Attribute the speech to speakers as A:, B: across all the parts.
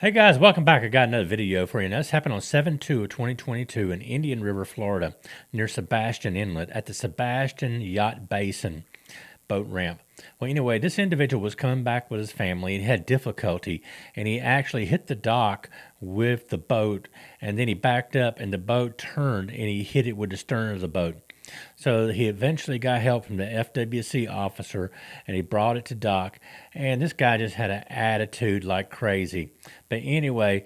A: Hey guys, welcome back. I got another video for you. Now, this happened on 7/2/2022 in Indian River, Florida, near Sebastian Inlet at the Sebastian Yacht Basin boat ramp. Well, anyway, this individual was coming back with his family and he had difficulty, and he actually hit the dock with the boat, and then he backed up and the boat turned and he hit it with the stern of the boat. So he eventually got help from the FWC officer and he brought it to dock. And this guy just had an attitude like crazy. But anyway,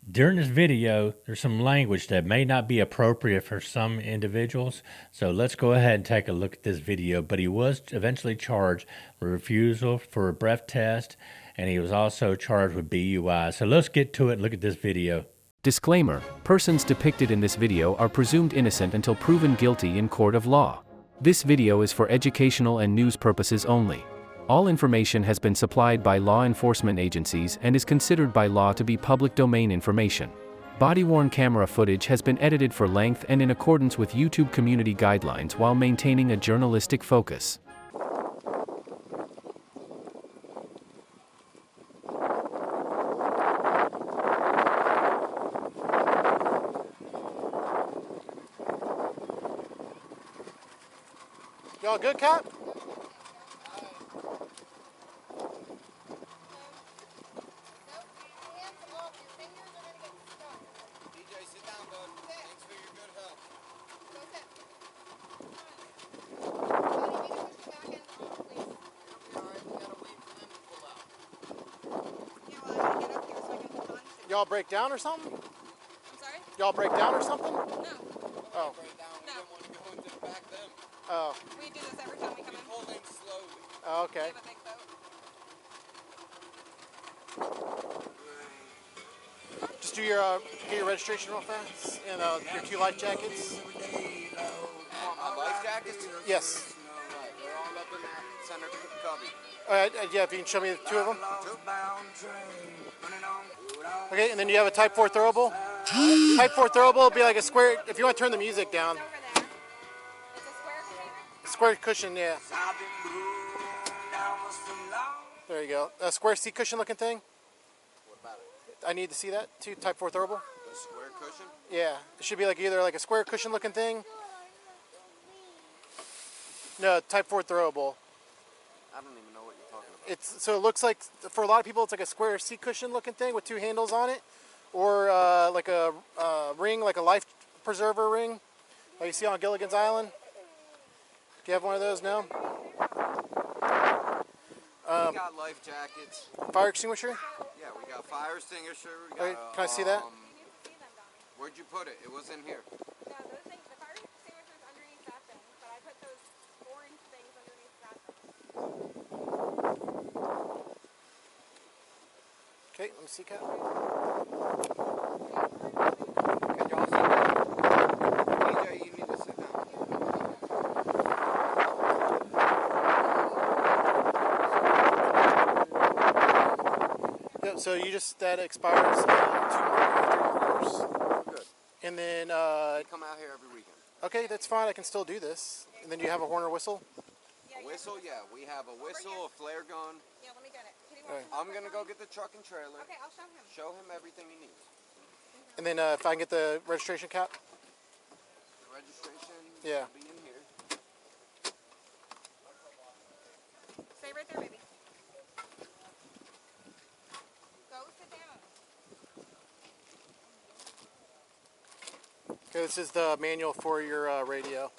A: during this video, there's some language that may not be appropriate for some individuals. So let's go ahead and take a look at this video. But he was eventually charged with refusal for a breath test, and he was also charged with BUI. So let's get to it and look at this video.
B: Disclaimer: persons depicted in this video are presumed innocent until proven guilty in court of law. This video is for educational and news purposes only. All information has been supplied by law enforcement agencies and is considered by law to be public domain information. Body-worn camera footage has been edited for length and in accordance with YouTube community guidelines while maintaining a journalistic focus.
C: Y'all good, Cap?
D: DJ, sit down, bud. Thanks for your good help.
C: Y'all break down or something?
E: I'm sorry?
C: Y'all break down or something?
E: No.
C: Oh.
D: Right down. We
E: No.
D: don't want to go into the back them.
C: Oh.
E: We do this every time we come in.
D: Pull in slowly.
C: Oh,
E: We
C: okay.
E: have a big boat.
C: Just do your get your registration real fast and your 2 life jackets.
D: Life jackets?
C: Yes.
D: Right. They're all up in that center cubby.
C: Yeah, if you can show me the 2 of them. Okay, and then you have a Type 4 throwable. Type 4 throwable will be like a square. If you want to turn the music down.
E: It's over there. It's a square container.
C: Square cushion, yeah. There you go. A square seat cushion looking thing.
D: What about it?
C: I need to see that too. Type 4 throwable.
D: A square cushion?
C: Yeah, it should be like either like a square cushion looking thing. No, Type 4 throwable.
D: I don't even know what you're talking about.
C: It's so it looks like for a lot of people it's like a square seat cushion looking thing with 2 handles on it, or like a ring, like a life preserver ring, like you see on Gilligan's Island. Do you have one of those now?
D: We got life jackets.
C: Fire extinguisher?
D: Yeah, we got fire extinguisher. We got,
C: Okay, can I see that?
D: Where'd you put it? It was in here.
E: No, those things, the fire extinguisher's underneath that thing, but I put those orange things underneath that thing.
C: Okay, let me see, Kat.
D: Can y'all sit down? DJ, you need to sit down.
C: Yep, so that expires in 2 more, 3 more years.
D: Good.
C: And then,
D: They come out here every weekend.
C: okay, that's fine. I can still do this. And then you have a horn or whistle?
D: A whistle, yeah. We have a whistle, a flare gun.
E: Yeah, let me get it. Kitty
C: Alright.
E: wants
D: I'm gonna go get the truck and trailer.
E: Okay, I'll show him.
D: Show him everything he needs.
C: And then if I can get the registration cap?
D: The registration
C: Yeah.
D: will be in here.
E: Stay right there, baby. Go sit down.
C: Okay, this is the manual for your radio,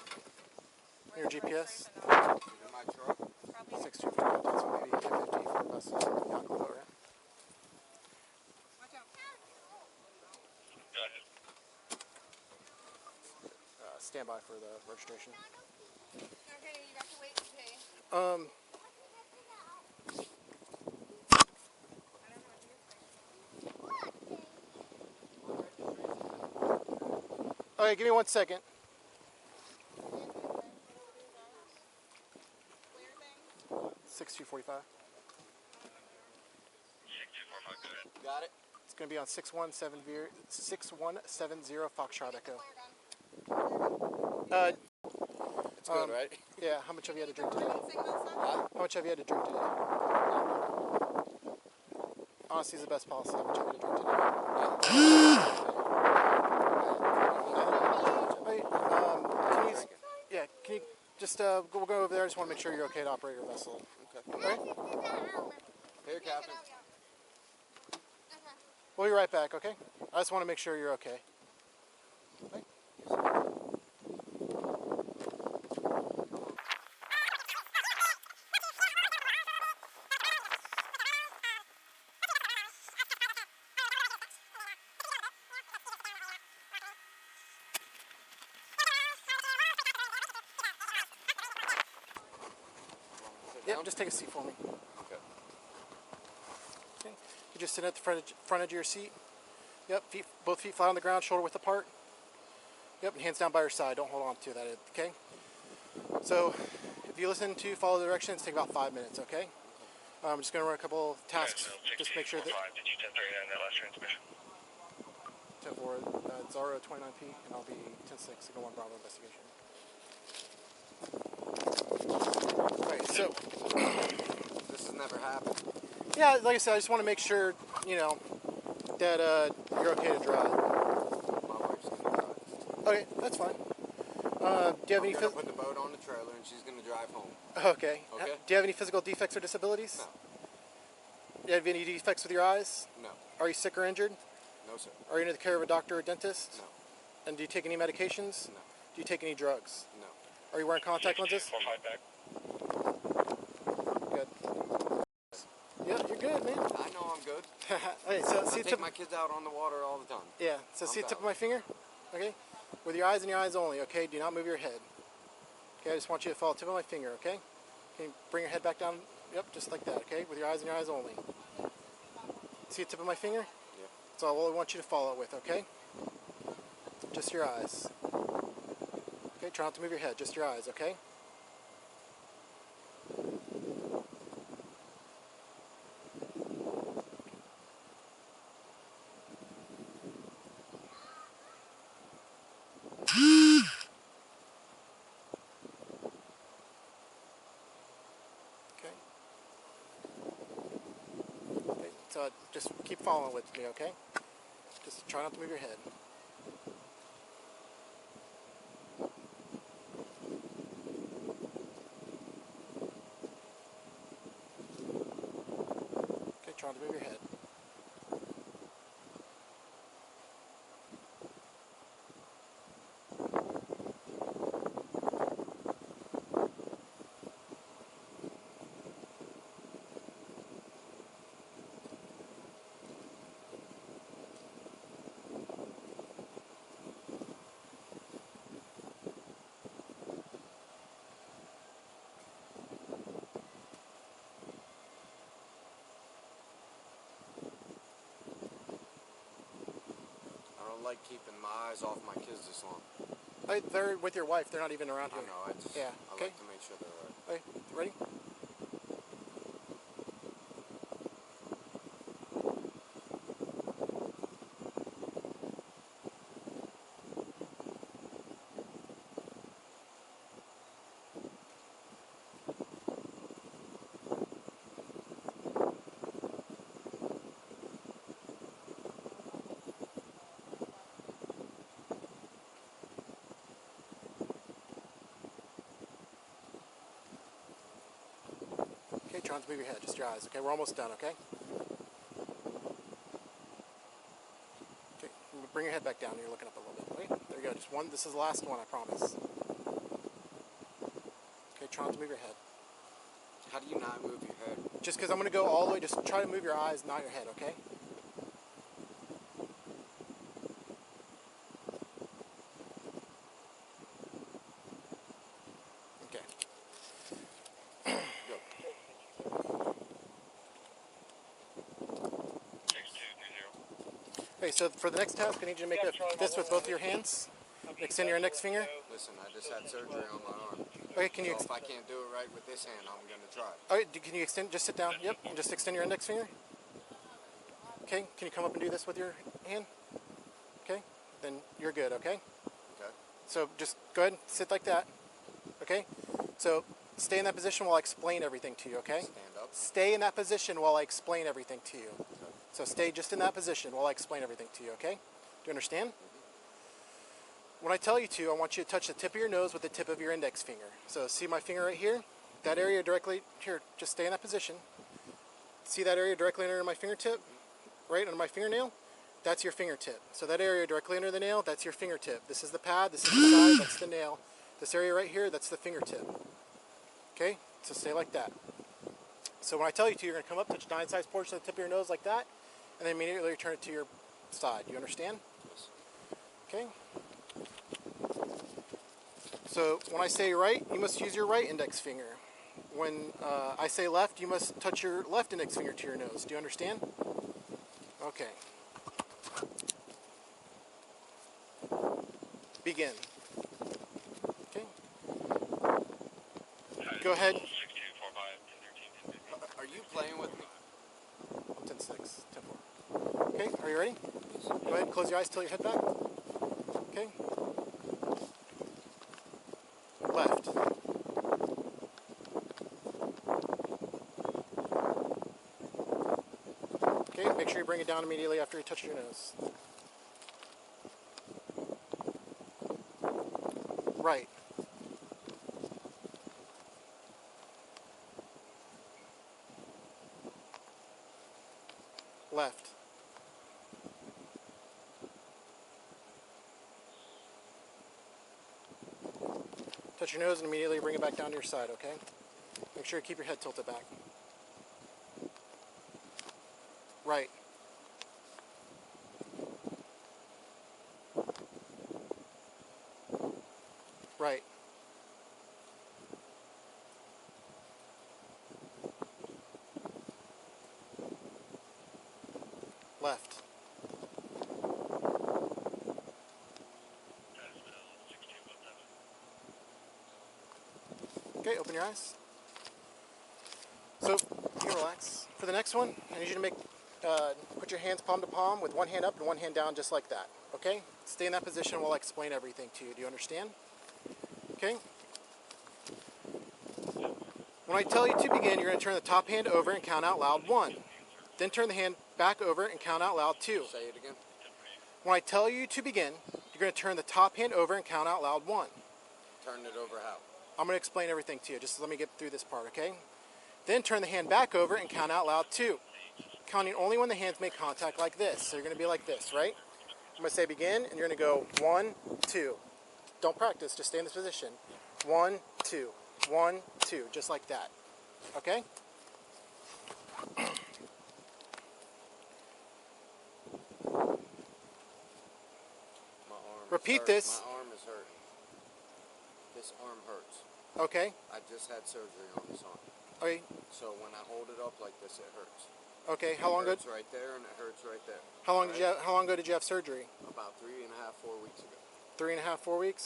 C: your GPS.
D: In my truck.
E: Probably.
C: 6250, that's maybe 1050 for bus. Yankee boat, right?
E: Watch out.
C: Stand by for the registration.
E: Okay, you have to wait to pay.
C: Okay, give me 1 second.
E: Clear thing.
C: 6245.
D: Got it?
C: It's going to be on 6170 Foxtrot Echo.
D: It's good, right?
C: Yeah, how much have you had to drink today?
E: Signal stuff?
C: How much have you had to drink today? honesty is the best policy. Would you like to drink today? Hey, can you just we'll go over there. I just want to make sure you're okay to operate your vessel.
D: Okay.
C: All right?
D: Here, Captain.
C: We'll be right back, okay? I just want to make sure you're okay. Okay? Yep, just take a seat for me.
D: Okay.
C: Okay. You just sit at the front edge of your seat. Yep, both feet flat on the ground, shoulder width apart. Yep, and hands down by your side. Don't hold on to that, okay? So, if you follow the directions, take about 5 minutes, okay? I'm just going to run a couple tasks, just make sure that...
F: Did you 1039 that last transmission?
C: 10-4, it's RO 29P, and I'll be 10-6, Signal 1 Bravo investigation. Alright, so...
D: This has never happened.
C: Yeah, like I said, I just want to make sure, that you're okay to drive.
D: My wife's gonna drive.
C: Okay, that's fine. Do you have
D: I'm
C: any...
D: gonna put the boat on the trailer and she's gonna drive home.
C: Okay.
D: Okay.
C: Do you have any physical defects or disabilities?
D: No.
C: Do you have any defects with your eyes?
D: No.
C: Are you sick or injured?
D: No, sir.
C: Are you under the care of a doctor or dentist?
D: No.
C: And do you take any medications?
D: No.
C: Do you take any drugs?
D: No.
C: Are you wearing contact lenses?
F: 45 back.
C: Good. Yeah, you're good, man.
D: I know I'm good.
C: Okay, so
D: I
C: see the
D: take
C: tip.
D: my kids out on the water all the time.
C: Yeah, so
D: I'm
C: see the tip of
D: valid.
C: my finger? Okay? With your eyes and your eyes only, okay? Do not move your head. Okay, I just want you to follow the tip of my finger, okay? Can you bring your head back down? Yep, just like that, okay? With your eyes and your eyes only. See the tip of my finger?
D: Yeah.
C: That's all I want you to follow it with, okay? Just your eyes. Okay, try not to move your head, just your eyes, okay? Okay. Okay, so just keep following with me, okay? Just try not to move your head. Okay, try not to move your head.
D: I don't like keeping my eyes off my kids this long.
C: They're with your wife, they're not even around
D: I
C: here.
D: know,
C: Yeah,
D: I
C: okay.
D: like to make sure they're right.
C: Okay, ready? Okay, try not to move your head, just your eyes. Okay, we're almost done, okay? Okay, bring your head back down. You're looking up a little bit. Okay, there you go. Just one. This is the last one, I promise. Okay, try not to move your head.
D: How do you not move your head?
C: Just because I'm going to go all the way, just try to move your eyes, not your head, okay? Okay.
D: Go.
F: 6220.
C: Okay, so for the next task, I need you to make this with both of your hands. Extend your index finger.
D: Listen, I just had surgery on my arm.
C: Okay, can you...
D: So if I can't do it right with this hand, I'm gonna try.
C: Okay, can you extend, just sit down, yep, and just extend your index finger. Okay, can you come up and do this with your hand? Okay, then you're good, okay?
D: Okay.
C: So just go ahead and sit like that, okay? So stay in that position while I explain everything to you, okay?
D: Stand up.
C: Stay in that position while I explain everything to you. So stay just in that position while I explain everything to you, okay? Do you understand? When I tell you to, I want you to touch the tip of your nose with the tip of your index finger. So see my finger right here? That area directly, here, just stay in that position. See that area directly under my fingertip? Right under my fingernail? That's your fingertip. So that area directly under the nail, that's your fingertip. This is the pad, this is the side, that's the nail. This area right here, that's the fingertip. Okay? So stay like that. So when I tell you to, you're going to come up, touch the incised portion of the tip of your nose like that, and then immediately return it to your side. You understand?
D: Yes.
C: Okay? So when I say right, you must use your right index finger. When I say left, you must touch your left index finger to your nose. Do you understand? Okay. Begin. Okay. Go ahead.
F: 6245 1013.
D: Are you playing with me?
C: 10-6, 10-4. Okay, are you ready? Go ahead, close your eyes, tilt your head back. Okay. Left. Okay, make sure you bring it down immediately after you touch your nose. Right. Left. Touch your nose and immediately bring it back down to your side, okay? Make sure you keep your head tilted back. Right. Right. Left. Okay, open your eyes. So, you can relax. For the next one, I need you to put your hands palm to palm with one hand up and one hand down just like that. Okay? Stay in that position while I explain everything to you. Do you understand? Okay? When I tell you to begin, you're going to turn the top hand over and count out loud 1. Then turn the hand back over and count out loud 2.
D: Say it again.
C: When I tell you to begin, you're going to turn the top hand over and count out loud 1.
D: Turn it over how?
C: I'm going to explain everything to you. Just let me get through this part, okay? Then turn the hand back over and count out loud 2. Counting only when the hands make contact like this. So you're going to be like this, right? I'm going to say begin, and you're going to go 1, 2. Don't practice. Just stay in this position. 1, 2. 1, 2. Just like that. Okay?
D: My arm
C: Repeat
D: is
C: this.
D: My arm is hurting. This arm hurts.
C: Okay?
D: I just had surgery on this arm.
C: Okay.
D: So when I hold it up like this, it hurts.
C: Okay. How long
D: It
C: ago?
D: hurts right there and it hurts right there.
C: How long
D: Right?
C: How long ago did you have surgery?
D: About 3.5, 4 weeks ago.
C: 3.5, 4 weeks.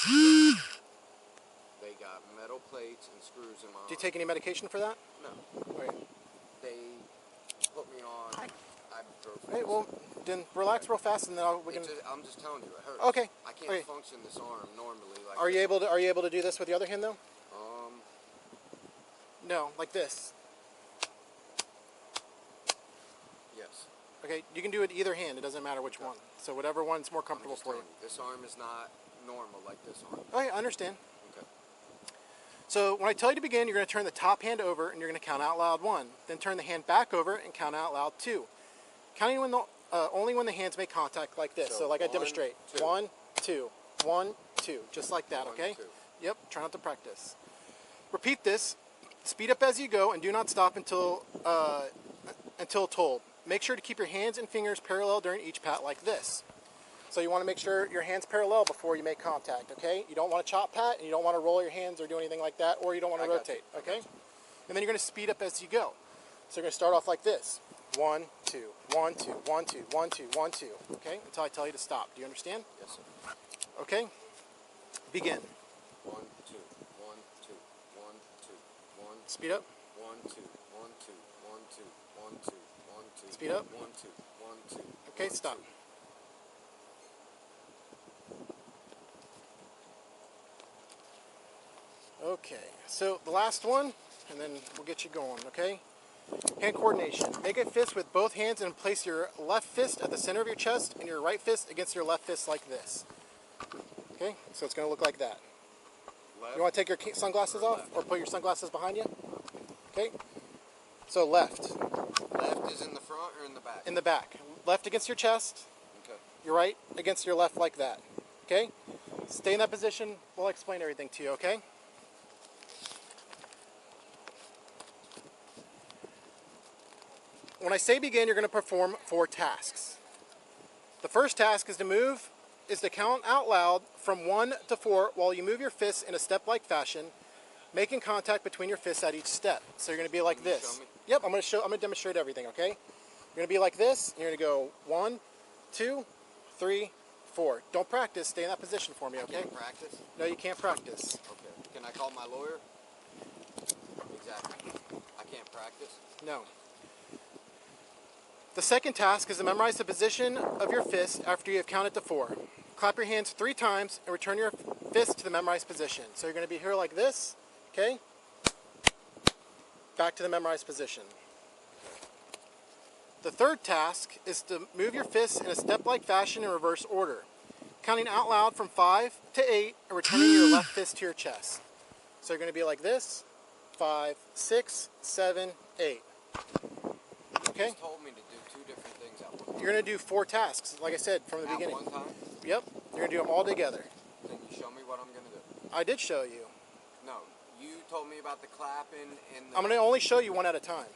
D: They got metal plates and screws in my arm.
C: Do you take any medication for that?
D: No.
C: Okay.
D: They put me on ibuprofen.
C: Hey, well, then relax real fast, and then we can.
D: I'm just telling you, it hurts.
C: Okay.
D: I can't
C: Okay.
D: function this arm normally. Like
C: Are you
D: this.
C: able to do this with the other hand though? No, like this.
D: Yes.
C: Okay, you can do it either hand. It doesn't matter which one. So whatever one's more
D: I'm
C: comfortable
D: just
C: for you.
D: telling you, this arm is not normal like this arm.
C: Okay, I understand.
D: Okay.
C: So when I tell you to begin, you're going to turn the top hand over and you're going to count out loud 1. Then turn the hand back over and count out loud 2. Counting when only when the hands make contact like this. So like I
D: 1,
C: demonstrate.
D: 2.
C: 1, 2, 1, 2. Just like that,
D: 1,
C: okay?
D: 2.
C: Yep, try not to practice. Repeat this. Speed up as you go and do not stop until told. Make sure to keep your hands and fingers parallel during each pat like this. So you want to make sure your hands parallel before you make contact, okay? You don't want to chop pat and you don't want to roll your hands or do anything like that, or you don't want to
D: I got
C: rotate,
D: you.
C: okay? And then you're going to speed up as you go. So you're going to start off like this. 1, 2, 1, 2, 1, 2, 1, 2, 1, 2, okay? Until I tell you to stop. Do you understand?
D: Yes, sir.
C: Okay? Begin.
D: 1, 2, 1, 2, 1, 2, 1.
C: Speed up.
D: 1, 2, 1, 2, 1, 2, 1, 2, 1, 2.
C: Speed up.
D: 1, 2, 1, 2.
C: Okay,
D: 1,
C: stop.
D: 2.
C: Okay, so the last one, and then we'll get you going, okay? Hand coordination. Make a fist with both hands and place your left fist at the center of your chest and your right fist against your left fist like this. Okay, so it's going to look like that.
D: Left.
C: You want to take your sunglasses off or put your sunglasses behind you? Okay, so left.
D: Left is in the front or in the back?
C: In the back. Left against your chest,
D: Okay.
C: your right against your left like that. Okay? Stay in that position. We'll explain everything to you, okay? When I say begin, you're going to perform 4 tasks. The first task is to count out loud from 1 to 4 while you move your fists in a step-like fashion, making contact between your fists at each step. So you're going to be like
D: Can you
C: this.
D: show me?
C: Yep, I'm going to demonstrate everything, okay? You're going to be like this, and you're going to go 1, 2, 3, 4. Don't practice. Stay in that position for me, okay?
D: Can't practice?
C: No, you can't practice.
D: Okay. Can I call my lawyer? Exactly. I can't practice?
C: No. The second task is to memorize the position of your fist after you have counted to 4. Clap your hands 3 times and return your fist to the memorized position. So you're going to be here like this, okay? Back to the memorized position. The third task is to move your fists in a step-like fashion in reverse order, counting out loud from 5 to 8 and returning your left fist to your chest. So you're going to be like this, 5, 6, 7, 8. Okay?
D: You just told me to do 2 different things at once.
C: You're going to do 4 tasks, like I said, from the
D: At
C: beginning.
D: one time?
C: Yep, you're going to do them all together.
D: Can you show me what I'm going to do?
C: I did show you.
D: No. You told me about the clapping and the...
C: I'm going to only show you one at a time.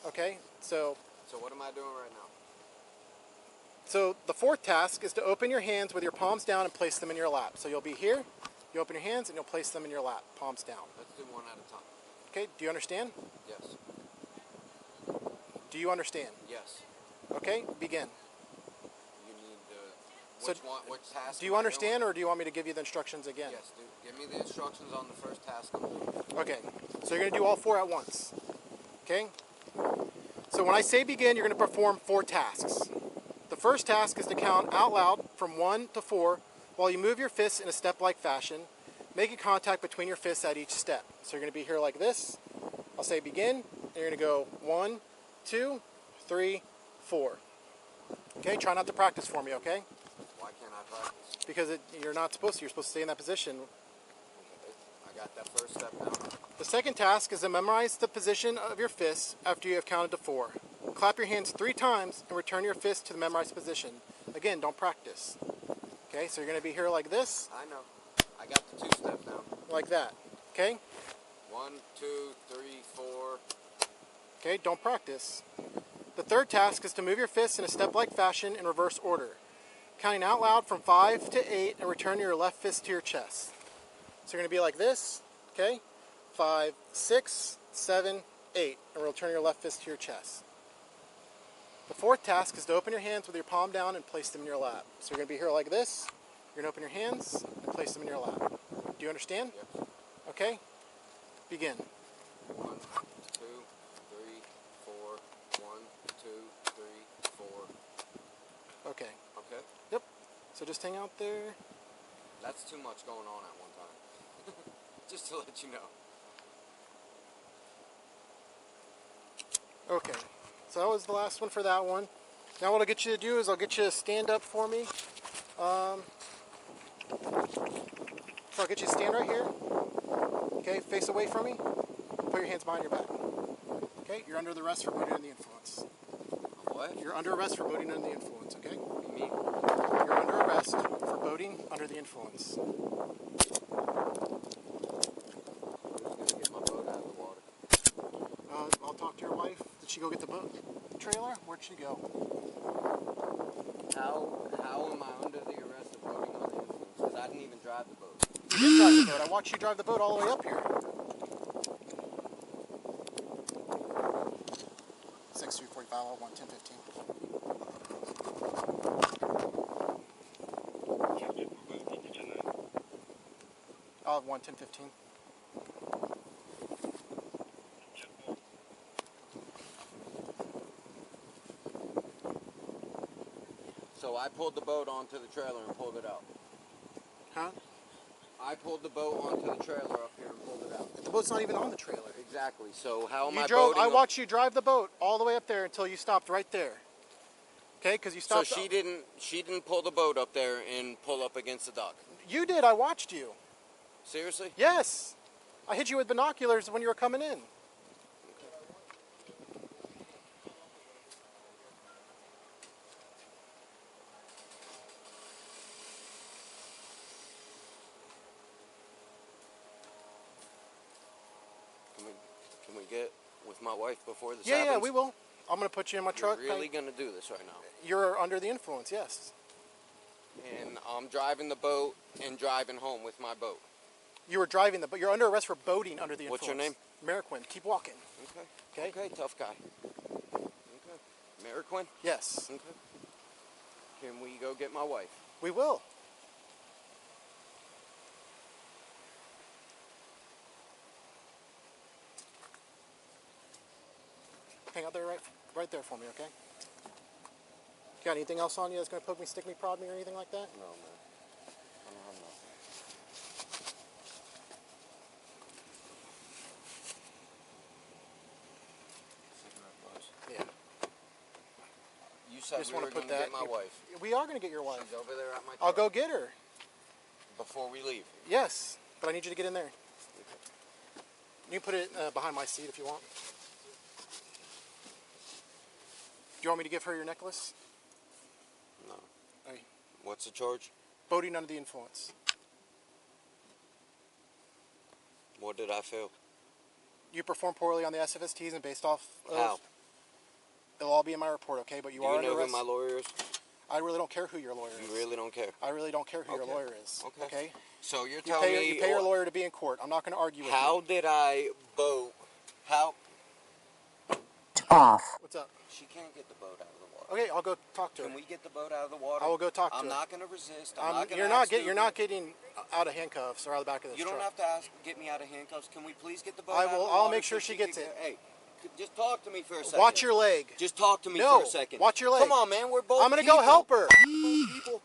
D: Okay.
C: Okay? So
D: what am I doing right now?
C: So the fourth task is to open your hands with your palms down and place them in your lap. So you'll be here, you open your hands, and you'll place them in your lap, palms down.
D: Let's do one at a time.
C: Okay, do you understand?
D: Yes.
C: Do you understand?
D: Yes.
C: Okay, begin.
D: You need
C: So,
D: which task?
C: Do you understand, or do you want me to give you the instructions again?
D: Yes, give me the instructions on the first task I'm doing.
C: Okay, so you're going to do all 4 at once. Okay? So when I say begin, you're going to perform 4 tasks. The first task is to count out loud from 1 to 4 while you move your fists in a step-like fashion, making contact between your fists at each step. So you're going to be here like this. I'll say begin, and you're going to go 1, 2, 3, 4. Okay, try not to practice for me, okay?
D: Why can't I practice?
C: Because you're not supposed to. You're supposed to stay in that position.
D: I got that first step down.
C: The second task is to memorize the position of your fists after you have counted to 4. Clap your hands 3 times and return your fist to the memorized position. Again, don't practice. Okay, so you're going to be here like this,
D: I know. I got the 2 step down.
C: like that. Okay?
D: 1, 2, 3, 4.
C: Okay, don't practice. The third task is to move your fists in a step-like fashion in reverse order, counting out loud from 5 to 8 and return your left fist to your chest. So you're going to be like this, okay? 5, 6, 7, 8, and return your left fist to your chest. The fourth task is to open your hands with your palm down and place them in your lap. So you're going to be here like this. You're going to open your hands and place them in your lap. Do you understand?
D: Yep.
C: Okay? Begin.
D: 1, 2, 3, 4. 1, 2, 3, 4.
C: Okay.
D: Okay.
C: Yep. So just hang out there.
D: That's too much going on at one time. Just to let you know.
C: Okay. So that was the last one for that one. Now what I'll get you to do is I'll get you to stand up for me. So I'll get you to stand right here. Okay, face away from me. Put your hands behind your back. Okay, you're under the arrest for boding under the influence.
D: What?
C: You're under arrest for boding under the influence, okay?
D: What do you mean?
C: You're under arrest for boding under the influence.
D: Who's gonna get my boat out of the water?
C: I'll talk to your wife. Did she go get the boat trailer? Where'd she go?
D: How am I under the arrest of boating under the influence? Because I didn't even drive the boat.
C: You did drive the boat. I watched you drive the boat all the way up here. 6345 1 10 15. I'll have 1 10 15.
D: So I pulled the boat onto the trailer and pulled it out.
C: Huh?
D: I pulled the boat onto the trailer up here and pulled it out.
C: The boat's not even on the trailer.
D: Exactly. So how am
C: You
D: I
C: drove.
D: boating?
C: I watched you drive the boat all the way up there until you stopped right there. Okay, because you
D: So
C: stopped.
D: she didn't pull the boat up there and pull up against the dock.
C: You did. I watched you.
D: Seriously?
C: Yes. I hit you with binoculars when you were coming in.
D: Can we get with my wife before this
C: Yeah,
D: happens?
C: yeah, we will. I'm gonna put you in my truck.
D: You're really gonna do this right now?
C: You're under the influence. Yes.
D: And I'm driving the boat and driving home with my boat.
C: You were driving the boat. You're under arrest for boating under the influence.
D: What's your name?
C: Mariquin. Keep walking.
D: Okay.
C: Okay.
D: Okay, tough guy. Okay. Mariquin?
C: Yes.
D: Okay. Can we go get my wife?
C: We will. Hang out there, right there for me, okay? Got anything else on you that's gonna poke me, stick me, prod me, or anything like that?
D: No, man. I don't have nothing. Cigarette buzz.
C: Yeah.
D: You said
C: Just
D: we
C: want
D: were
C: to put
D: going to
C: that.
D: get my wife.
C: We are gonna get your wife.
D: She's over there at my
C: I'll
D: truck.
C: go get her.
D: Before we leave.
C: Yes, but I need you to get in there. You can put it behind my seat if you want. Do you want me to give her your necklace?
D: No.
C: Hey,
D: What's the charge?
C: boating under the influence.
D: What did I fail?
C: You performed poorly on the SFSTs and based off of...
D: How?
C: It'll all be in my report, okay? But you
D: Do
C: are
D: you
C: under
D: know who
C: arrest.
D: my lawyer is?
C: I really don't care who your lawyer is.
D: You really don't care.
C: I really don't care who your
D: Okay.
C: lawyer is.
D: Okay. So you're
C: You
D: telling
C: pay,
D: me
C: you pay your lawyer to be in court. I'm not going to argue with
D: how
C: you.
D: did I boat? How?
C: What's up?
D: She can't get the boat out of the water.
C: Okay, I'll go talk to her.
D: Can we get the boat out of the water?
C: I will go talk to
D: I'm
C: her.
D: not going to resist. I'm not going
C: You're
D: to
C: not getting. You're not getting out of handcuffs or out of the back of this
D: You don't
C: truck.
D: have to get me out of handcuffs. Can we please get the boat
C: I
D: out of
C: will.
D: the
C: I'll
D: water
C: make sure
D: so
C: she
D: can
C: gets it.
D: Hey, just talk to me for a second.
C: Watch your leg.
D: Just talk to me
C: No,
D: for a second.
C: watch your leg.
D: Come on, man. We're both
C: I'm gonna
D: people.
C: go help her.
D: People.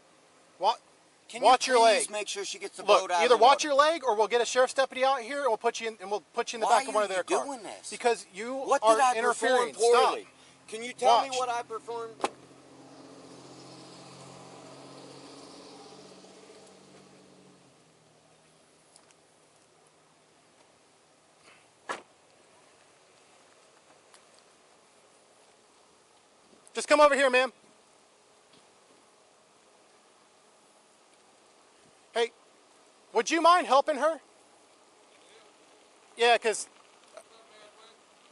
C: What?
D: Can
C: Watch
D: you
C: your leg.
D: please make sure she gets the
C: Look,
D: boat out
C: either
D: of the
C: watch
D: water?
C: your leg, or we'll get a sheriff's deputy out here, and we'll put you in, the
D: Why
C: back of one
D: are
C: of their
D: you
C: cars.
D: doing this?
C: Because you
D: What
C: are
D: did I
C: interfering.
D: perform poorly?
C: Stop.
D: Can you tell me
C: Watch.
D: what I performed?
C: Just come over here, ma'am. Hey, would you mind helping her? Yeah, because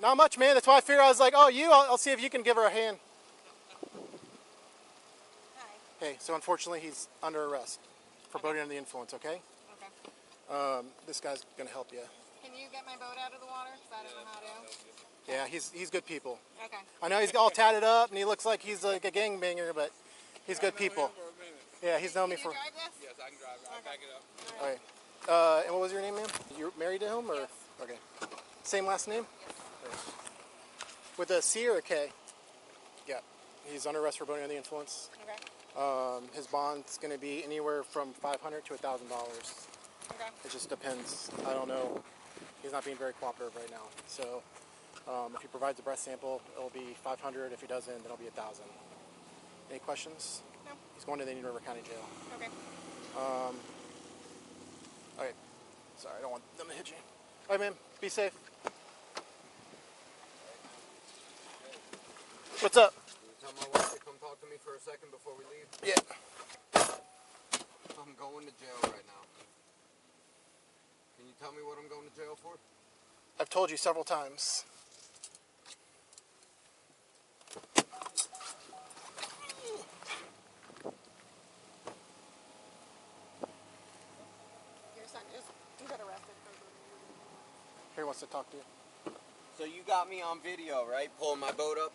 C: not much, man. That's why I figured I was like, oh, I'll see if you can give her a hand.
E: Hi.
C: Okay, so unfortunately he's under arrest for boating under the influence, okay?
E: Okay.
C: This guy's going to help you.
E: Can you get my boat out of the water? Because I don't know how to.
C: Yeah, he's good people.
E: Okay.
C: I know he's all tatted up and he looks like he's like a gangbanger, but he's good people. Yeah, he's known me
E: Can
C: for...
E: you drive this?
F: Yes, I can drive it. I'll back it up.
C: Okay. And what was your name, ma'am? You're married to him, or?
E: Yes.
C: Okay. Same last name? With a C or a K? Yeah. He's under arrest for boating under the influence.
E: Okay.
C: His bond's going to be anywhere from $500 to $1,000.
E: Okay.
C: It just depends. I don't know. He's not being very cooperative right now. So if he provides a breath sample, it'll be $500. If he doesn't, then it'll be $1,000. Any questions?
E: No.
C: He's going to the Indian River County Jail.
E: Okay.
C: Okay. Sorry, I don't want them to hit you. All right, ma'am. Be safe. What's up?
D: Can you tell my wife to come talk to me for a second before we leave?
C: Yeah.
D: I'm going to jail right now. Can you tell me what I'm going to jail for?
C: I've told you several times.
E: Your son just got arrested for
C: Here wants to talk to you.
D: So you got me on video, right? Pulling my boat up?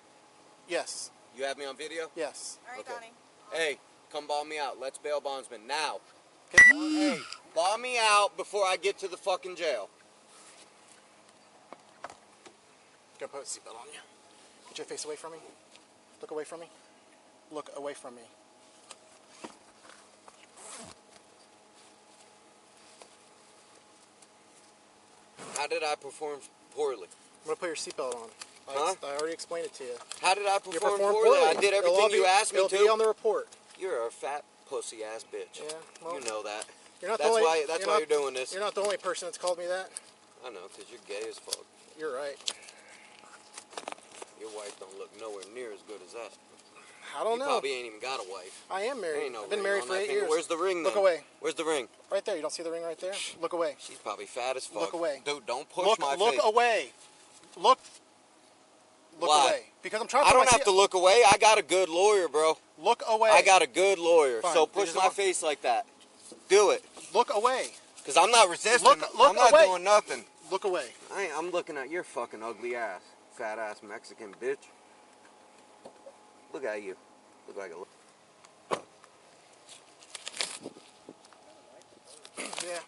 C: Yes.
D: You have me on video?
C: Yes.
E: All right,
D: Okay.
E: Donnie.
D: Hey, come bail me out. Let's bail bondsman now.
C: Okay.
D: Hey, bail me out before I get to the fucking jail.
C: Gonna put a seatbelt on you. Get your face away from me. Look away from me. Look away from me.
D: How did I perform poorly?
C: I'm gonna put your seatbelt on.
D: Huh?
C: I already explained it to you.
D: How did I
C: You
D: perform
C: performed
D: poorly?
C: poorly.
D: I did
C: It'll all
D: everything
C: be-
D: you asked me
C: It'll be on
D: to.
C: the report.
D: You're a fat pussy ass bitch.
C: Yeah. Well,
D: You know that.
C: you're not
D: That's
C: the only,
D: why. That's why you're doing this.
C: You're not the only person that's called me that.
D: I know, cause you're gay as fuck.
C: You're right.
D: Your wife don't look nowhere near as good as that.
C: I don't
D: You
C: know.
D: probably ain't even got a wife.
C: I am
D: There
C: married.
D: ain't no
C: I've been
D: ring
C: married
D: on
C: for
D: that
C: 8
D: finger.
C: years.
D: Where's the ring then?
C: Look away.
D: Where's the ring?
C: Right there. You don't see the ring right there? Look away.
D: She's probably fat as fuck.
C: Look away.
D: Dude, don't push
C: Look
D: my face.
C: away. Look
D: Why?
C: away. Because I'm trying to
D: I
C: put
D: don't
C: my
D: have
C: seat-
D: to look away. I got a good lawyer, bro.
C: Look away.
D: I got a good lawyer.
C: Fine.
D: So
C: You
D: push
C: just
D: my
C: want-
D: face like that. Do it.
C: Look away.
D: Cause I'm not resisting.
C: Look
D: I'm not
C: away.
D: doing nothing.
C: Look away.
D: I'm looking at your fucking ugly ass. Fat ass Mexican bitch. Look at you. Look like a...
C: Yeah.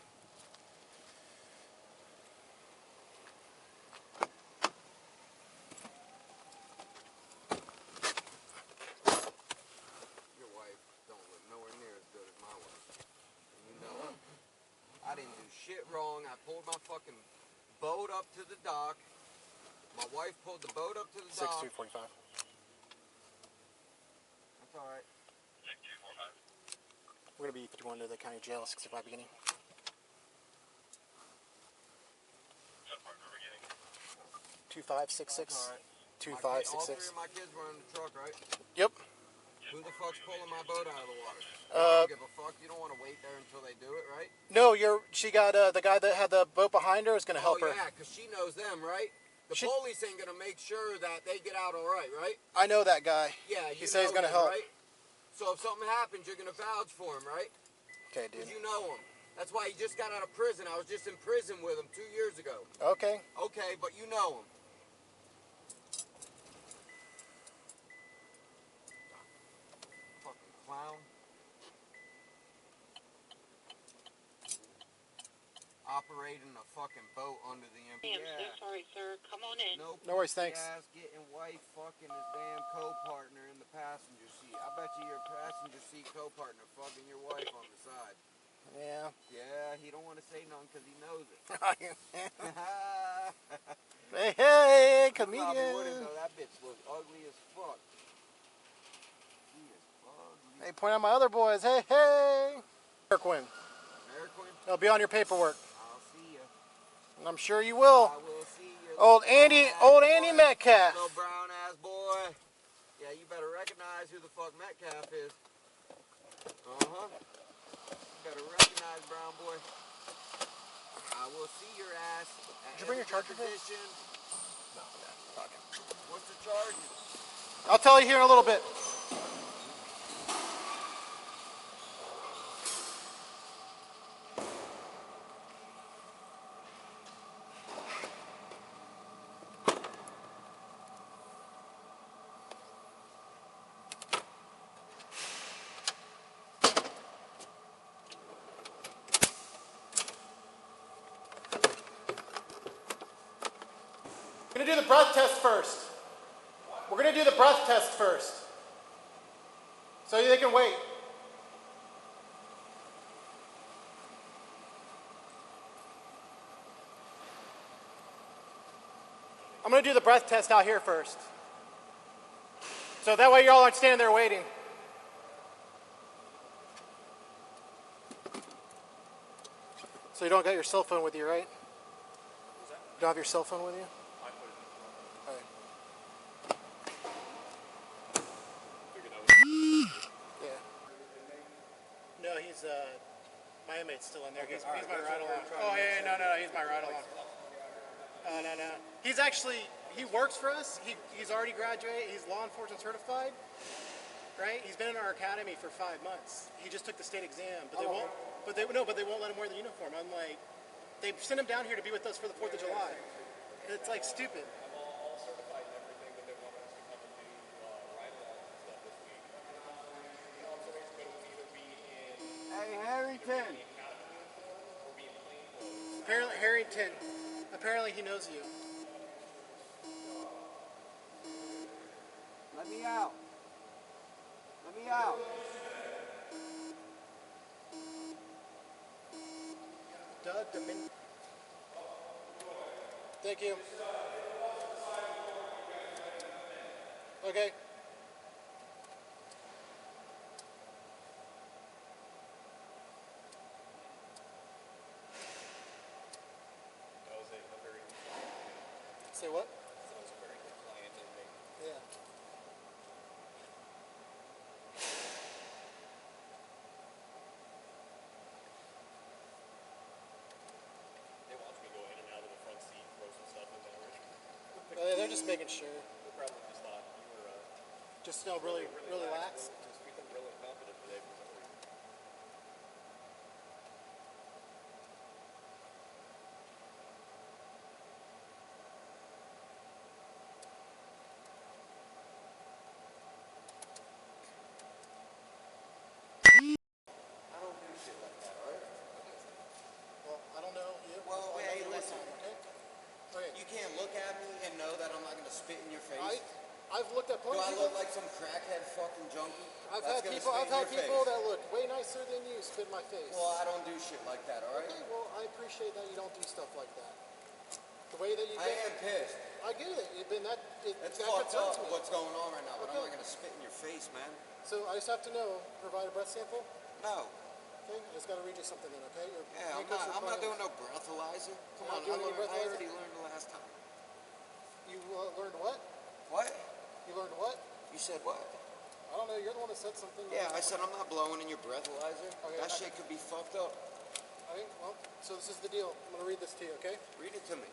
D: Your wife don't look nowhere near as good as my wife. And you know it. I didn't do shit wrong. I pulled my fucking boat up to the dock. My wife pulled the boat up to the dock.
C: 6245.
D: That's alright.
F: 6245.
C: We're gonna be 51 to the county jail, 65 beginning.
F: Gunpoint for beginning.
C: 2566.
D: All
C: 2566.
D: three of my kids were in the truck, right?
C: Yep.
D: Who the fuck's pulling my boat out of the water? You don't give a fuck. You don't want to wait there until they do it, right?
C: No, she got the guy that had the boat behind her is gonna help
D: Oh,
C: her.
D: yeah, because she knows them, right? The
C: She-
D: police ain't going to make sure that they get out all right, right?
C: I know that guy.
D: Yeah,
C: He said he's gonna
D: them,
C: help.
D: Right? So if something happens, you're going to vouch for him, right?
C: Okay, dude.
D: Because you know him. That's why he just got out of prison. I was just in prison with him 2 years ago.
C: Okay.
D: Okay, but you know him. Fucking clown. Operating a fucking boat under the
G: Hey, I'm
D: MPS.
G: so sorry, sir. Come on in.
D: No,
C: No worries, thanks.
D: Ass getting wife fucking his damn co-partner in the passenger seat. I bet you your passenger seat co-partner fucking your wife on the side.
C: Yeah.
D: Yeah, he don't want to say nothing because he knows it.
C: Hey,
D: Probably wouldn't
C: comedian.
D: though. That bitch looks ugly as fuck. She is ugly.
C: Hey, point out my other boys. Hey, hey. Quinn.
D: Mary Quinn,
C: It'll be on your paperwork.
D: I'll see you.
C: And I'm sure you will.
D: I will see you.
C: Old
D: little
C: Andy
D: brown ass boy.
C: Metcalf.
D: Little brown ass boy. Yeah, you better recognize who the fuck Metcalf is. Uh-huh. You better recognize brown boy. I will see your ass.
C: Did you bring your charger today?
D: position.
C: No, fuck it.
D: What's the charges?
C: I'll tell you here in a little bit. We're gonna do the breath test first. We're gonna do the breath test first. So they can wait. I'm gonna do the breath test out here first. So that way y'all aren't standing there waiting. So you don't got your cell phone with you, right? You don't have your cell phone with you? Alright. Yeah. No, he's my inmate's still in there. He's my ride along. Oh yeah, no, he's my ride along. No. He's actually he works for us. He's already graduated. He's law enforcement certified. Right? He's been in our academy for 5 months. He just took the state exam, but they won't. But they won't let him wear the uniform. I'm like, they sent him down here to be with us for the 4th of July. It's like stupid.
D: Hey, Harrington.
C: Apparently, Harrington. Apparently, he knows you.
D: Let me out. Let me out.
C: Doug Domin. Thank you. Okay.
G: That was a very,
C: Say what?
G: that was a very compliant inmate.
C: Yeah.
G: They watched me go in and out of the front seat, throw some stuff in there.
C: They're just making sure.
G: They probably just thought you were
C: Just really lax.
G: just feeling real incompetent today for some reason.
D: I don't do shit like that, alright?
C: Well, I don't know you.
D: Well,
C: I'll
D: hey,
C: know you next
D: listen.
C: time, okay? Okay.
D: You can't look at me and know that I'm not gonna spit in your face.
C: I've looked at
D: Do
C: plenty of
D: I
C: people.
D: look like some crackhead fucking junkie?
C: I've
D: that's
C: had
D: gonna
C: people.
D: spit
C: I've
D: in
C: had
D: your
C: people
D: face?
C: that look way nicer than you spit in my face.
D: Well, I don't do shit like that, alright?
C: Okay, well, I appreciate that you don't do stuff like that. The way that you
D: I
C: get,
D: am pissed.
C: I get it. It's been that.
D: It's
C: that
D: fucked
C: concerns
D: up
C: me.
D: what's going on right now, but I'm
C: Okay.
D: not gonna spit in your face, man.
C: So I just have to know. Provide a breath sample.
D: No.
C: Okay, I just got to read you something then. Okay. Your
D: Yeah,
C: handcuffs are
D: I'm not
C: playing.
D: doing no breathalyzer. Come
C: You're
D: on,
C: not doing any
D: I
C: breathalyzer?
D: already learned the last time.
C: You learned what?
D: What?
C: You learned what?
D: You said what?
C: I don't know. You're the one that said something.
D: Yeah, I said I'm not blowing in your breathalyzer.
C: Okay,
D: That shit could be fucked up.
C: Okay. Well, so this is the deal. I'm gonna read this to you. Okay.
D: Read it to me.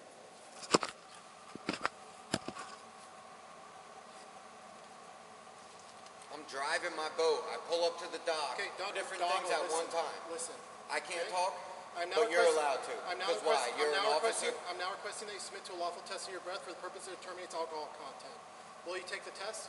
D: I'm driving my boat. I pull up to the dock.
C: Okay.
D: Two different
C: Donald,
D: things at
C: listen,
D: one time.
C: Listen.
D: I can't
C: Okay.
D: talk,
C: I'm now
D: but you're
C: requesting-
D: allowed to.
C: I'm now
D: Because why?
C: requesting-
D: You're
C: I'm
D: an
C: now
D: officer?
C: requesting- I'm now requesting that you submit to a lawful test of your breath for the purpose that determines alcohol content. Will you take the test?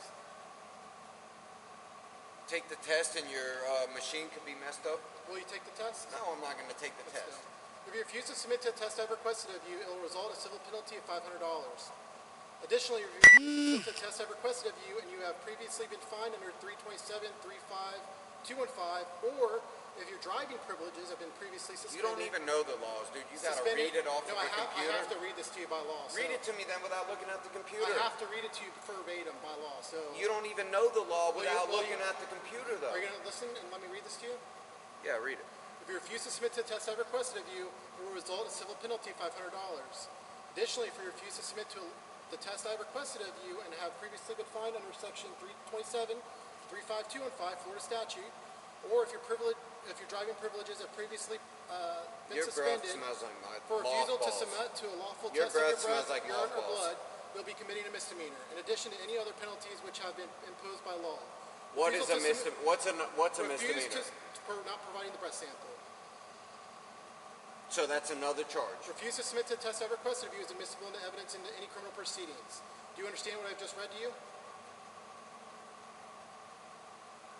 D: Take the test and your machine could be messed up?
C: Will you take the test?
D: No, I'm not going to take the test.
C: If you refuse to submit to a test I've requested of you, it will result in a civil penalty of $500. Additionally, if you refuse to submit to a test I've requested of you and you have previously been fined under 327, 35215, or if your driving privileges have been previously
D: You
C: suspended.
D: don't even know the laws, dude. You got to
C: suspended-
D: read it off
C: no,
D: of
C: I
D: the
C: have,
D: computer.
C: I have to read this to you by law.
D: Read
C: so
D: it to me then without looking at the computer.
C: I have to read it to you verbatim by law. So
D: You don't even know the law without
C: will
D: looking at the computer, though.
C: are you going to listen and let me read this to you?
D: Yeah, read it.
C: If you refuse to submit to the test I've requested of you, it will result in a civil penalty of $500. Additionally, if you refuse to submit to the test I've requested of you and have previously been fined under section 327, 35215 Florida statute, or if your driving privileges have previously been
D: Your breath
C: suspended
D: smells like my
C: for refusal to
D: mothballs.
C: submit to a lawful
D: Your
C: test of your
D: breath smells
C: breath,
D: like
C: urine, or
D: mothballs.
C: blood, will be committing a misdemeanor, in addition to any other penalties which have been imposed by law.
D: What is a
C: Refusal to
D: misdemeanor? What's a
C: refuse
D: misdemeanor?
C: for not providing the breath sample.
D: So that's another charge.
C: Refuse to submit to the test I've requested of you is admissible into evidence in any criminal proceedings. Do you understand what I've just read to you?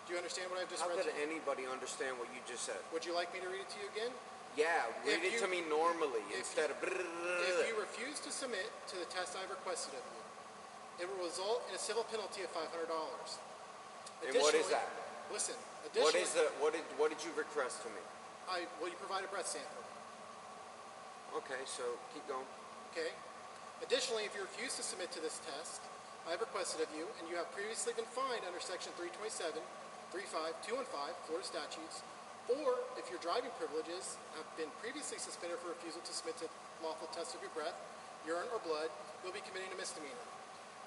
C: Do you understand what I've just
D: How
C: read
D: could
C: to you?
D: anybody understand what you just said?
C: Would you like me to read it to you again?
D: Yeah, read
C: If
D: it
C: you-
D: to me normally
C: if
D: instead of.
C: If you refuse to submit to the test I've requested of you, it will result in a civil penalty of $500.
D: And what is that?
C: Listen,
D: What
C: additionally,
D: is the what did you request to me?
C: will you provide a breath sample?
D: Okay, so keep going.
C: Okay. Additionally, if you refuse to submit to this test I have requested of you, and you have previously been fined under section 327, 35215 Florida statutes, or if your driving privileges have been previously suspended for refusal to submit to lawful test of your breath, urine, or blood, you'll be committing a misdemeanor.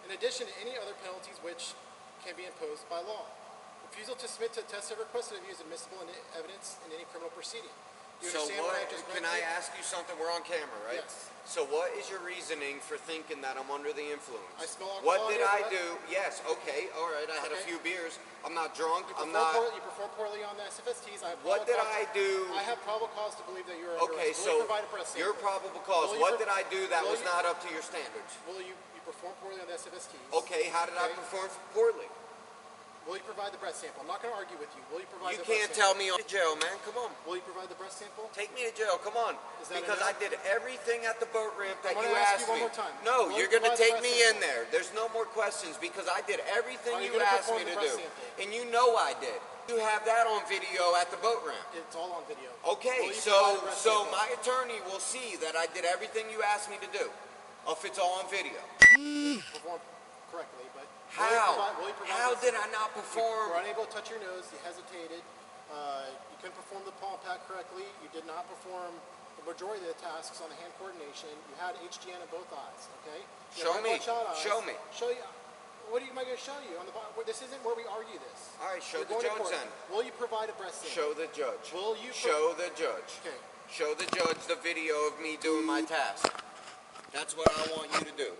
C: In addition to any other penalties which can be imposed by law. Refusal to submit to a test I've requested of you is admissible in evidence in any criminal proceeding. Do you
D: So
C: understand
D: what?
C: what I just read
D: Can
C: to
D: I
C: you?
D: ask you something? We're on camera, right?
C: Yes.
D: So what is your reasoning for thinking that I'm under the influence?
C: I smell alcohol
D: What
C: on
D: did
C: your
D: I
C: breath.
D: do? Yes. Okay. All right. I had a
C: Okay.
D: few beers. I'm not drunk.
C: You
D: I'm
C: perform
D: not.
C: poorly, you perform poorly on the SFSTs. I have
D: What
C: probable
D: did
C: cause-
D: I do?
C: I have probable cause to believe that you're under
D: Okay.
C: arrest. Will you
D: So
C: provide a breath sample?
D: your probable cause.
C: Will you
D: What
C: pro-
D: did I do that
C: will
D: was
C: you-
D: not up to your standards?
C: Will you perform poorly on the SFSTs?
D: Okay. How did I
C: Okay.
D: perform poorly?
C: Will you provide the breath sample? I'm not going to argue with you. Will you provide
D: You
C: the
D: can't
C: breath
D: tell
C: sample?
D: me I'm to jail, man. Come on.
C: Will you provide the breath sample?
D: Take me to jail. Come on.
C: Is that
D: Because I
C: enough?
D: did everything at the boat ramp that
C: I'm
D: you
C: gonna ask
D: asked
C: you one
D: me.
C: more time.
D: No,
C: Will
D: you're
C: you
D: going to
C: provide the
D: take
C: breath
D: me
C: sample?
D: in there. There's no more questions because I did everything
C: Are you
D: you
C: gonna
D: asked
C: perform
D: me
C: the
D: to
C: breath
D: do.
C: sample?
D: And you know I did. You have that on video at the boat ramp.
C: It's all on video.
D: Okay,
C: Will you provide
D: so
C: the breath
D: so
C: sample?
D: my attorney will see that I did everything you asked me to do. if it's all on video?
C: Perform correctly, but
D: How?
C: will you provide
D: How
C: this?
D: did I not
C: You
D: perform?
C: were unable to touch your nose. You hesitated. You couldn't perform the palm pat correctly. You did not perform the majority of the tasks on the hand coordination. You had HGN in both eyes. Okay. You
D: Show
C: had
D: me.
C: bloodshot eyes.
D: Show me.
C: Show you. What am I going to show you on the bottom? This isn't where we argue this.
D: All right, show
C: We're
D: the
C: going to
D: judge
C: court.
D: then.
C: Will you provide a breast sample?
D: Show the judge.
C: Will you
D: Show the judge.
C: Okay.
D: Show the judge the video of me doing my task. That's what I want you to do.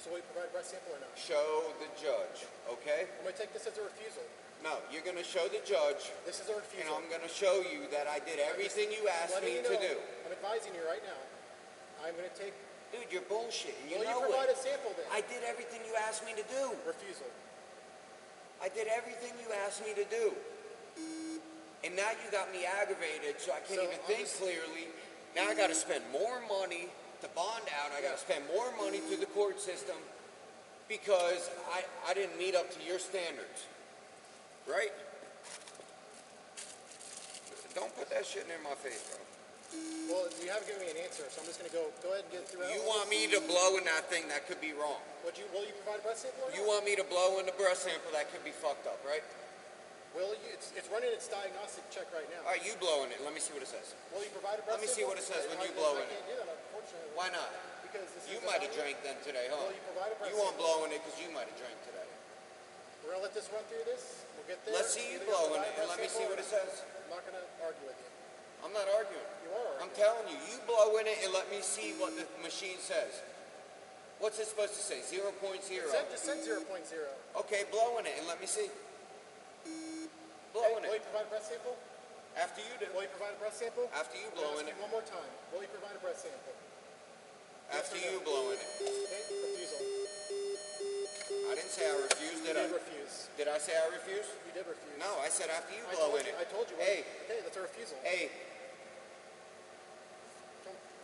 C: So will you provide a breast sample or not?
D: Show the judge, okay?
C: I'm going to take this as a refusal.
D: No, you're going to show the judge,
C: This is a
D: and
C: refusal.
D: I'm going to show you that I did everything you asked
C: Letting
D: me
C: you
D: to
C: know,
D: do.
C: I'm advising you right now. I'm going to take.
D: Dude, you're bullshitting. You
C: Will you
D: know
C: provide
D: it.
C: a sample then?
D: I did everything you asked me to do.
C: Refusal.
D: I did everything you asked me to do. And now you got me aggravated, so I can't
C: So
D: even
C: I'm
D: think
C: just-
D: clearly. Now I got to spend more money to bond out. I got to spend more money through the court system because I didn't meet up to your standards. Right? Don't put that shit in my face, bro.
C: Well, you haven't given me an answer, so I'm just going to go ahead and get through it.
D: You want me to blow in that thing that could be wrong.
C: Will you provide a breast sample or
D: You
C: not?
D: want me to blow in the breast sample that could be fucked up, right?
C: Will you? It's running its diagnostic check right now.
D: All right, you blow in it. Let me see what it says.
C: Will you provide a breast
D: Let me see
C: sample?
D: what it says when you
C: I
D: blow in
C: can't
D: it.
C: do that, unfortunately.
D: Why not?
C: Because this
D: You
C: is
D: might have
C: a-
D: drank then today, huh?
C: Will you provide a breast
D: You won't
C: sample?
D: blow in it because you might have drank today.
C: We're going to let this run through this. We'll get there.
D: Let's see you
C: Either
D: blow in
C: provide
D: it
C: a
D: and
C: breast
D: let me see
C: sample
D: what
C: or
D: it says.
C: I'm not going to argue with you.
D: I'm not arguing.
C: You are
D: I'm
C: arguing.
D: telling you, you blow in it and let me see what the machine says. What's it supposed to say? 0.0.
C: Just send 0.0.
D: Okay, blow in it and let me see. Blow in
C: Will
D: it.
C: you provide a breast sample?
D: After you do.
C: Will you provide a breast sample?
D: After you
C: I'm
D: blow
C: gonna
D: in
C: ask
D: it.
C: you one more time. Will you provide a breast sample?
D: After
C: Yes or
D: you
C: no?
D: blow in it.
C: Okay, refusal.
D: I didn't say I refused,
C: You
D: did I?
C: did refuse.
D: Did I say I refused?
C: You did refuse.
D: No, I said after you
C: I
D: blow
C: told
D: in
C: you,
D: it.
C: I told you.
D: Hey,
C: Okay, that's a refusal.
D: hey,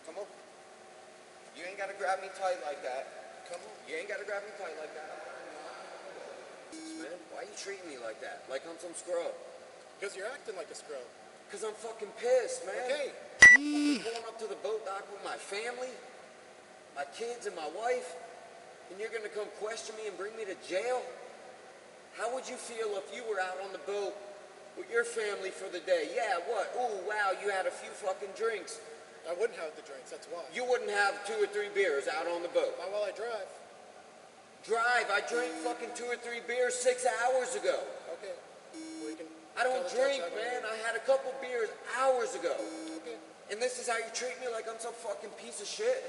D: come on. You ain't gotta grab me tight like that.
C: Come on.
D: You ain't gotta grab me tight like that. Man, why you treating me like that? Like I'm some scrub?
C: Because you're acting like a scrub.
D: Cause I'm fucking pissed, man.
C: Okay.
D: I'm going up to the boat dock with my family, my kids and my wife, and you're gonna come question me and bring me to jail? How would you feel if you were out on the boat with your family for the day? Yeah, what? Ooh, wow, you had a few fucking drinks.
C: I wouldn't have the drinks, that's why.
D: You wouldn't have 2 or 3 beers out on the boat.
C: Not while I drive.
D: Drive, I drank fucking 2 or 3 beers 6 hours ago.
C: Okay. Well, you can
D: I don't
C: tell the judge
D: drink,
C: I've
D: man.
C: been-
D: I had a couple beers hours ago.
C: Okay.
D: And this is how you treat me, like I'm some fucking piece of shit?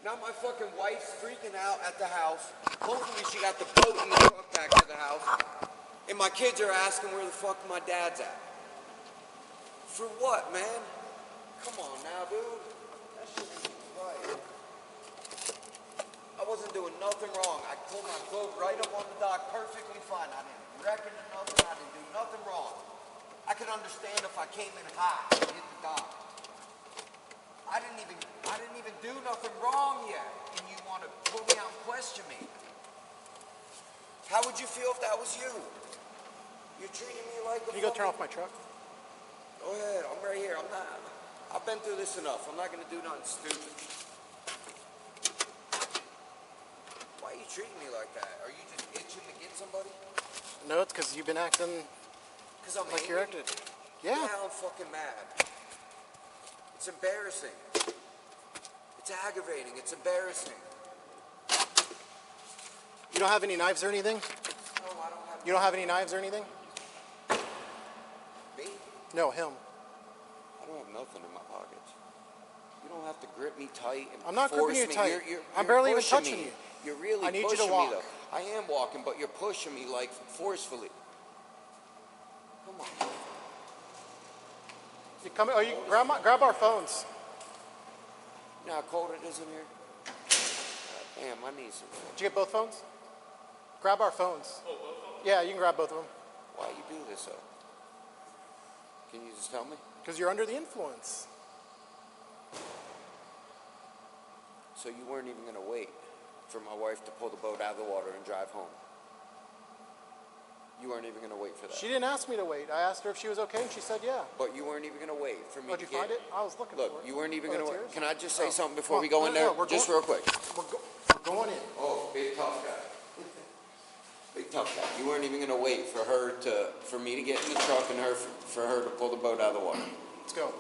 D: Now my fucking wife's freaking out at the house. Hopefully she got the boat and the truck back to the house. And my kids are asking where the fuck my dad's at. For what, man? Come on now, dude. That shit isn't right. I wasn't doing nothing wrong. I pulled my boat right up on the dock perfectly fine. I didn't wreck into nothing. I didn't do nothing wrong. I could understand if I came in hot and hit the dock. I didn't even do nothing wrong yet, and you want to pull me out and question me. How would you feel if that was you? You're treating me like a
C: Can you go turn
D: fucking-
C: off my truck?
D: Go ahead, I'm right here. I've been through this enough. I'm not gonna do nothing stupid. Why are you treating me like that? Are you just itching to get somebody?
C: No, it's because you've been acting
D: Because I'm
C: like you're
D: angry?
C: acting. Yeah.
D: Now I'm fucking mad. It's embarrassing. It's aggravating. It's embarrassing.
C: You don't have any knives or anything?
D: No, I don't have.
C: You don't have any knives or anything?
D: Me?
C: No, him.
D: I don't have nothing in my pockets. You don't have to grip me tight and
C: I'm not
D: force
C: gripping you
D: me.
C: tight.
D: You're
C: I'm barely even
D: pushing
C: touching
D: me.
C: you.
D: You're really
C: I need you to
D: pushing
C: walk.
D: me though. I am walking, but you're pushing me like forcefully. Come on.
C: You come. Oh, you grab our phones.
D: You know how cold it is in here? God damn, I need some.
C: Did you get both phones? Grab our phones. Oh, both phones? Yeah, you can grab both of them.
D: Why you do this though? Can you just tell me?
C: Because you're under the influence.
D: So you weren't even gonna wait for my wife to pull the boat out of the water and drive home? You weren't even gonna wait for that.
C: She didn't ask me to wait. I asked her if she was okay, and she said yeah.
D: But you weren't even gonna wait for me
C: Oh,
D: to
C: did you find it? I was looking for
D: Look,
C: it.
D: you weren't even
C: Oh,
D: gonna
C: that's
D: wait.
C: yours?
D: Can I just say
C: Oh.
D: something before
C: Come
D: we
C: on.
D: go in there?
C: We're
D: Just
C: going-
D: real quick.
C: We're going in.
D: Oh, big tough guy. Big tough guy. You weren't even gonna wait for me to get in the truck and for her to pull the boat out of the water.
C: Let's go.